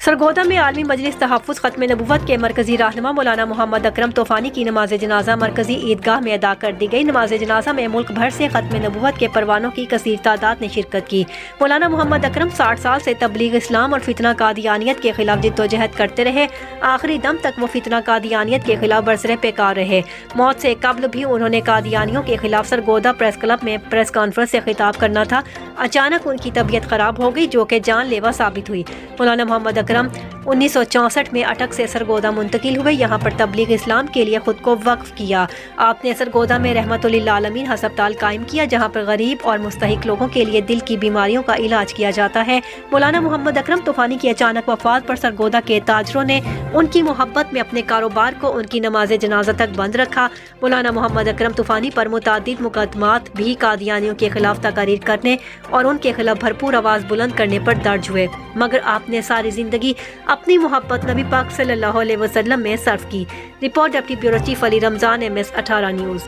सरगोदा में आलमी मजलिस तहफ़्फ़ुज़ ख़त्म नबूवत के मरकज़ी रहनुमा मौलाना मोहम्मद अकरम तूफ़ानी की नमाज जनाजा मरकज़ी ईदगाह में अदा कर दी गई। नमाज जनाजा में मुल्क भर से ख़त्म नबूवत के परवानों की कसीर तादाद ने शिरकत की। मौलाना मोहम्मद अकरम 60 साल से तबलीग इस्लाम और फितना कादियानियत के खिलाफ जिद्दोजहद करते रहे। आखिरी दम तक वो फितना कादियानियत के खिलाफ बरसरे पेकार रहे। मौत से कबल भी उन्होंने कादियानियों के खिलाफ सरगोदा प्रेस क्लब में प्रेस कॉन्फ्रेंस से खिताब करना था। अचानक उनकी तबीयत खराब हो गई जो कि जानलेवा साबित हुई। मौलाना मोहम्मद अकरम 1964 में अटक से सरगोदा मुंतकिल हुए। यहाँ पर तबलीग इस्लाम के लिए खुद को वक्फ किया। आपने सरगोदा में रहमतुल्लिल आलमीन हस्पताल कायम किया जहाँ पर गरीब और मुस्तहिक लोगों के लिए दिल की बीमारियों का इलाज किया जाता है। मौलाना मोहम्मद अकरम तूफ़ानी की अचानक वफात पर सरगोदा के ताजरों ने उनकी मोहब्बत में अपने कारोबार को उनकी नमाज जनाजा तक बंद रखा। मौलाना मोहम्मद अकरम तूफ़ानी पर मुतादिद मुकदमात भी कादियानियों के खिलाफ तकारीर करने और उनके खिलाफ भरपूर आवाज़ बुलंद करने पर दर्ज हुए, मगर आपने सारी ज़िंदगी अपनी मोहब्बत नबी पाक सल्लल्लाहु अलैहि वसल्लम में सर्फ की। Report deputy bureau chief Ali Ramzan, MS 18 news.